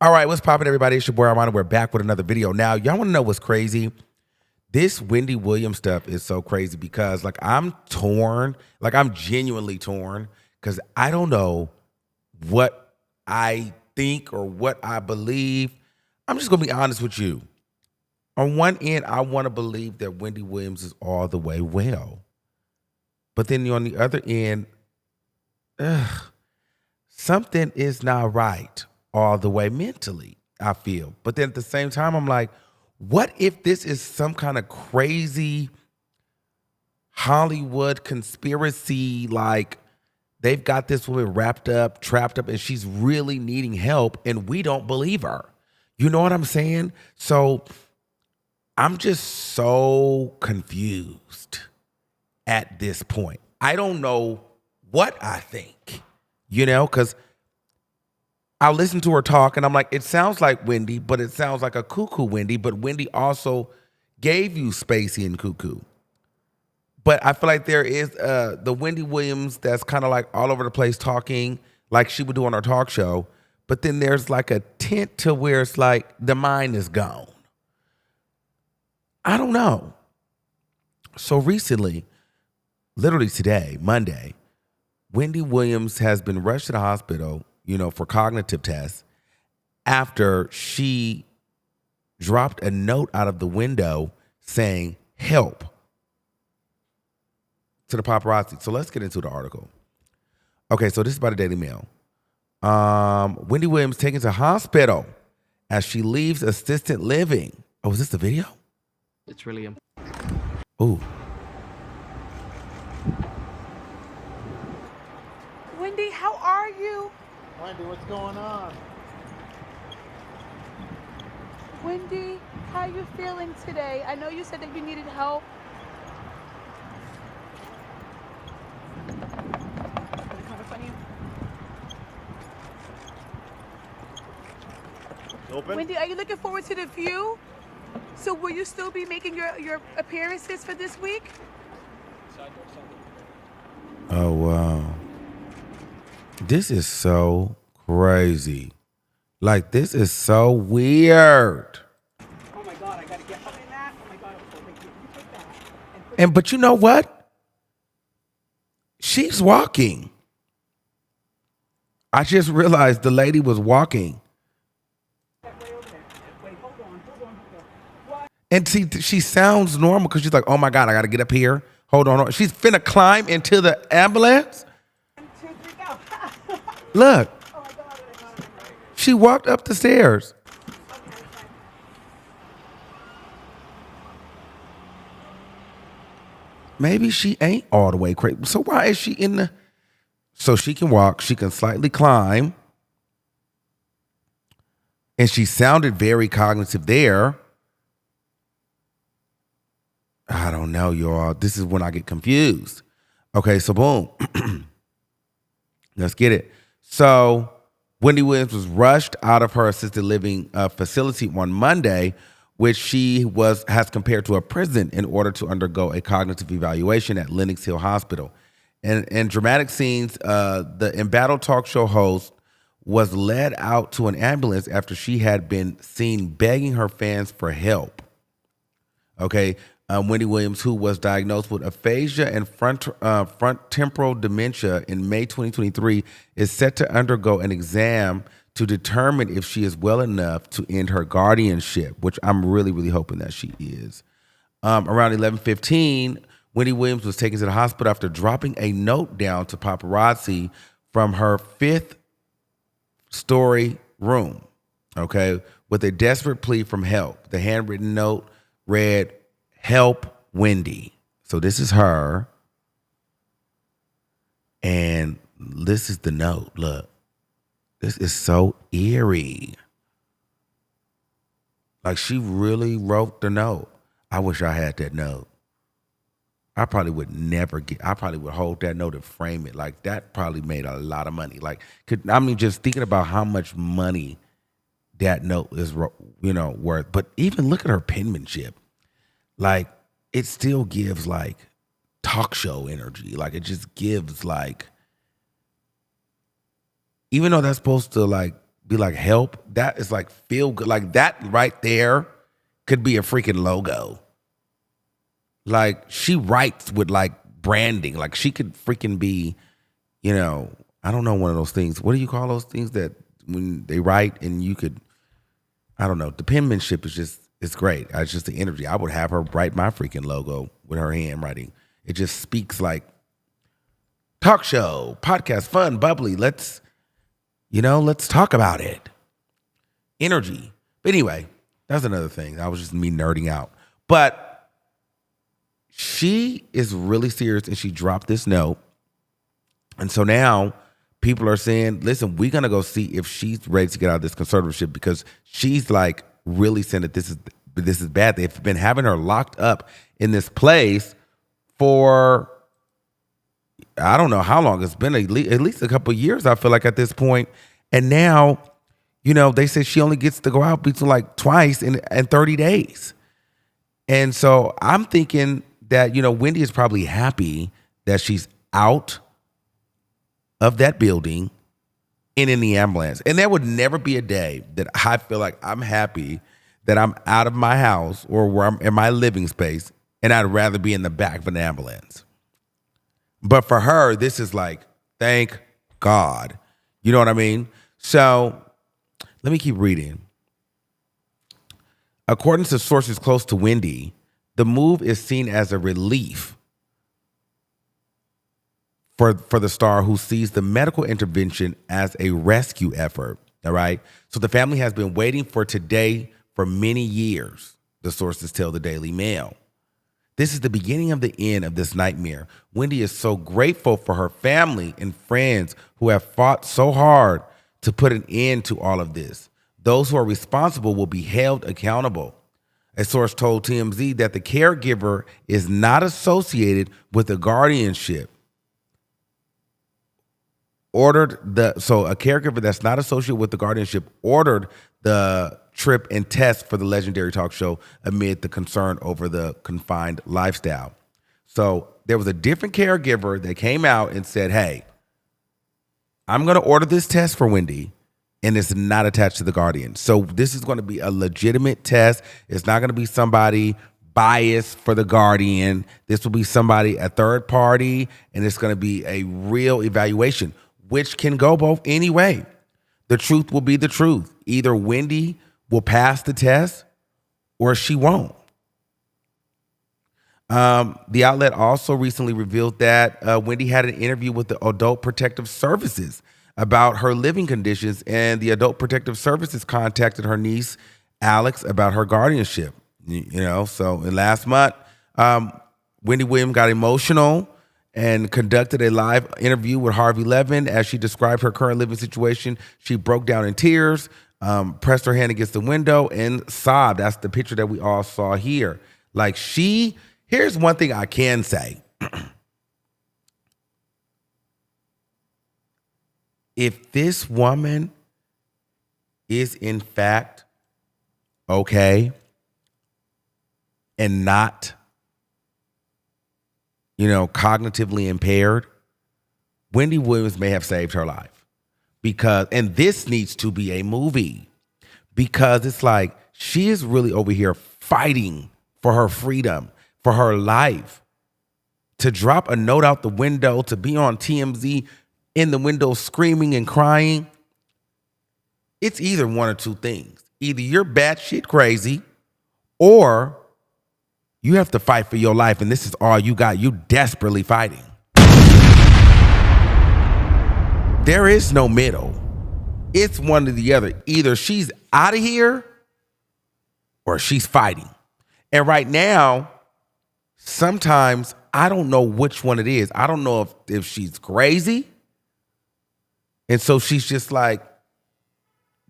All right, what's poppin', everybody? It's your boy Armon. We're back with another video. Now, y'all want to know what's crazy? This Wendy Williams stuff is so crazy because, I'm torn. I'm genuinely torn because I don't know what I think or what I believe. I'm just going to be honest with you. On one end, I want to believe that Wendy Williams is all the way well. But then on the other end, something is not right all the way mentally, I feel. But then at the same time, I'm like, what if this is some kind of crazy Hollywood conspiracy? Like they've got this woman wrapped up, trapped up, and she's really needing help, and we don't believe her. You know what I'm saying? So I'm just so confused at this point. I don't know what I think, because I'll listen to her talk and I'm like, it sounds like Wendy, but it sounds like a cuckoo Wendy. But Wendy also gave you Spacey and Cuckoo. But I feel like there is the Wendy Williams that's kind of like all over the place talking like she would do on her talk show. But then there's like a tint to where it's like the mind is gone. I don't know. So recently, literally today, Monday, Wendy Williams has been rushed to the hospital, for cognitive tests after she dropped a note out of the window saying, help, to the paparazzi. So let's get into the article. Okay, so this is by the Daily Mail. Wendy Williams taken to hospital as she leaves assisted living. Oh, is this the video? It's really Ooh. Wendy, how are you? Wendy, what's going on? Wendy, how are you feeling today? I know you said that you needed help. Open? Wendy, are you looking forward to the view? So will you still be making your appearances for this week? Oh, wow. This is so crazy. This is so weird. Oh my God, I gotta get up in that. Oh my God, I'm so thank you. You take that. But you know what? She's walking. I just realized the lady was walking. Wait, hold on. What? And see, she sounds normal because she's like, oh my God, I got to get up here. Hold on. She's finna climb into the ambulance. 1, 2, 3, go. Look, Oh my God, she walked up the stairs. Maybe she ain't all the way crazy. So why is she in the... So she can walk, she can slightly climb. And she sounded very cognitive there. I don't know, y'all. This is when I get confused. Okay, so boom. Let's get it. So Wendy Williams was rushed out of her assisted living facility on Monday, which she has compared to a prison in order to undergo a cognitive evaluation at Lenox Hill Hospital. And in dramatic scenes, the embattled talk show host was led out to an ambulance after she had been seen begging her fans for help. Okay, Wendy Williams, who was diagnosed with aphasia and front temporal dementia in May 2023, is set to undergo an exam to determine if she is well enough to end her guardianship, which I'm really, really hoping that she is. Around 11:15, Wendy Williams was taken to the hospital after dropping a note down to paparazzi from her 5th-story room, okay, with a desperate plea for help. The handwritten note read, help Wendy. So this is her. And this is the note. Look, this is so eerie. She really wrote the note. I wish I had that note. I probably would hold that note and frame it. That probably made a lot of money. Just thinking about how much money that note is, worth. But even look at her penmanship. It still gives talk show energy. It just gives even though that's supposed to be like, help. That is like feel good. Like that right there could be a freaking logo. Like she writes with like branding. Like she could freaking be, I don't know, one of those things. What do you call those things that when they write and you could, I don't know. The penmanship is just, it's great. It's just the energy. I would have her write my freaking logo with her handwriting. It just speaks like talk show, podcast, fun, bubbly. Let's talk about it. Energy. But anyway, that's another thing. That was just me nerding out. But she is really serious and she dropped this note. And so now people are saying, listen, we're going to go see if she's ready to get out of this conservatorship because she's like really saying that this is bad. They've been having her locked up in this place for, I don't know how long. It's been at least a couple of years, I feel like, at this point. And now, they say she only gets to go out between like twice in 30 days. And so I'm thinking that, Wendy is probably happy that she's out of that building and in the ambulance. And there would never be a day that I feel like I'm happy that I'm out of my house or where I'm in my living space and I'd rather be in the back of an ambulance. But for her, this is like, thank God. You know what I mean? So let me keep reading. According to sources close to Wendy, the move is seen as a relief for the star, who sees the medical intervention as a rescue effort. All right. So the family has been waiting for today for many years, the sources tell the Daily Mail. This is the beginning of the end of this nightmare. Wendy is so grateful for her family and friends who have fought so hard to put an end to all of this. Those who are responsible will be held accountable. A source told TMZ that the caregiver is not associated with the guardianship. A caregiver that's not associated with the guardianship ordered the trip and test for the legendary talk show amid the concern over the confined lifestyle. So there was a different caregiver that came out and said, hey, I'm going to order this test for Wendy, and it's not attached to the Guardian. So this is going to be a legitimate test. It's not going to be somebody biased for the Guardian. This will be somebody, a third party, and it's going to be a real evaluation, which can go both any way. The truth will be the truth. Either Wendy will pass the test or she won't. The outlet also recently revealed that Wendy had an interview with the Adult Protective Services about her living conditions, and the Adult Protective Services contacted her niece, Alex, about her guardianship. So last month, Wendy Williams got emotional and conducted a live interview with Harvey Levin as she described her current living situation. She broke down in tears, pressed her hand against the window, and sobbed. That's the picture that we all saw here. Here's one thing I can say. If this woman is in fact okay and not, cognitively impaired, Wendy Williams may have saved her life. And this needs to be a movie, because it's like she is really over here fighting for her freedom, for her life, to drop a note out the window, to be on TMZ in the window screaming and crying. It's either one or two things. Either you're batshit crazy or you have to fight for your life, and this is all you got. You desperately fighting. There is no middle. It's one or the other. Either she's out of here or she's fighting. And right now, sometimes I don't know which one it is. I don't know if she's crazy, and so she's just like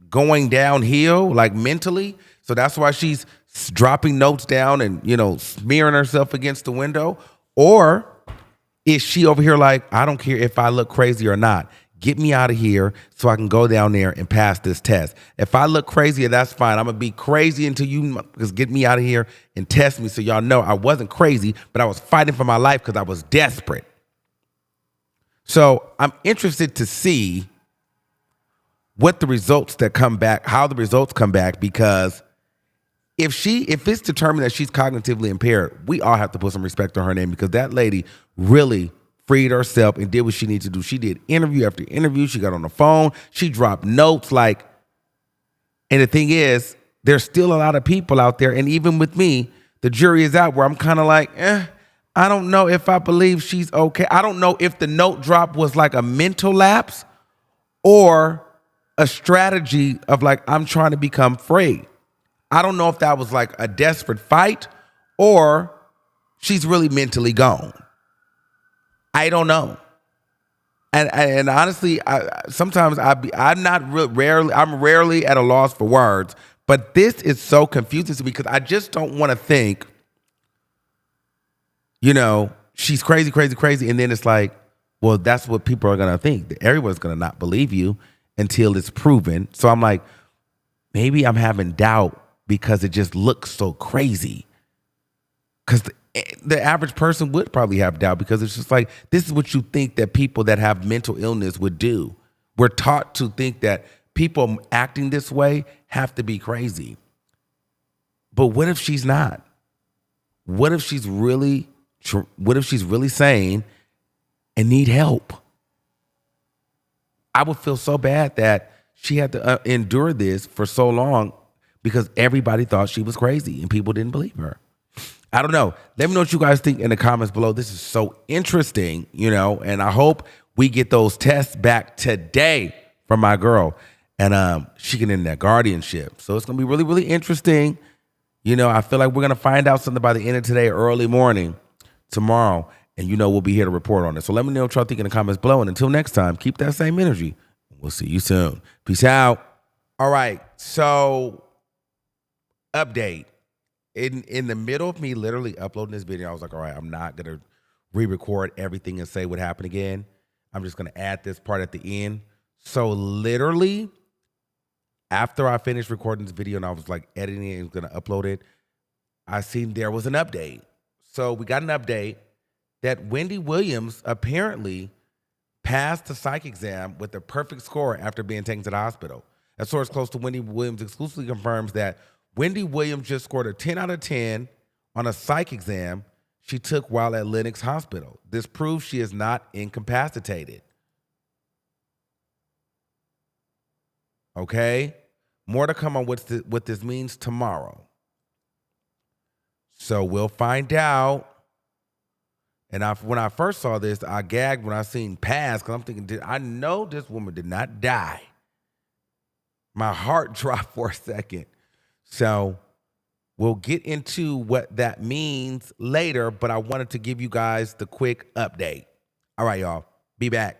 going downhill, like mentally. So that's why she's dropping notes down and, smearing herself against the window. Or is she over here like, I don't care if I look crazy or not. Get me out of here so I can go down there and pass this test. If I look crazy, that's fine. I'm going to be crazy until you just get me out of here and test me so y'all know I wasn't crazy, but I was fighting for my life because I was desperate. So I'm interested to see what the results that come back, how the results come back, because if it's determined that she's cognitively impaired, we all have to put some respect on her name, because that lady really freed herself and did what she needed to do. She did interview after interview. She got on the phone. She dropped notes. And the thing is, there's still a lot of people out there, and even with me, the jury is out, where I'm kind of like, I don't know if I believe she's okay. I don't know if the note drop was like a mental lapse or a strategy of like, I'm trying to become free. I don't know if that was like a desperate fight or she's really mentally gone. I don't know. And honestly, I'm rarely at a loss for words, but this is so confusing to me, because I just don't want to think, she's crazy, crazy, crazy. And then it's like, well, that's what people are going to think. Everyone's going to not believe you until it's proven. So I'm like, maybe I'm having doubt because it just looks so crazy. Because the average person would probably have doubt, because it's just like, this is what you think that people that have mental illness would do. We're taught to think that people acting this way have to be crazy. But what if she's not? What if she's really sane and need help? I would feel so bad that she had to endure this for so long because everybody thought she was crazy and people didn't believe her. I don't know. Let me know what you guys think in the comments below. This is so interesting, and I hope we get those tests back today from my girl, and she can end that guardianship. So it's going to be really, really interesting. I feel like we're going to find out something by the end of today, early morning, tomorrow, and we'll be here to report on it. So let me know what y'all think in the comments below, and until next time, keep that same energy. We'll see you soon. Peace out. All right, so update. In the middle of me literally uploading this video, I was like, all right, I'm not going to re-record everything and say what happened again. I'm just going to add this part at the end. So literally, after I finished recording this video and I was like editing it and going to upload it, I seen there was an update. So we got an update that Wendy Williams apparently passed the psych exam with a perfect score after being taken to the hospital. A source close to Wendy Williams exclusively confirms that Wendy Williams just scored a 10 out of 10 on a psych exam she took while at Lenox Hospital. This proves she is not incapacitated. Okay? More to come on what this means tomorrow. So we'll find out. And when I first saw this, I gagged when I seen pass, because I'm thinking, I know this woman did not die. My heart dropped for a second. So we'll get into what that means later, but I wanted to give you guys the quick update. All right, y'all. Be back.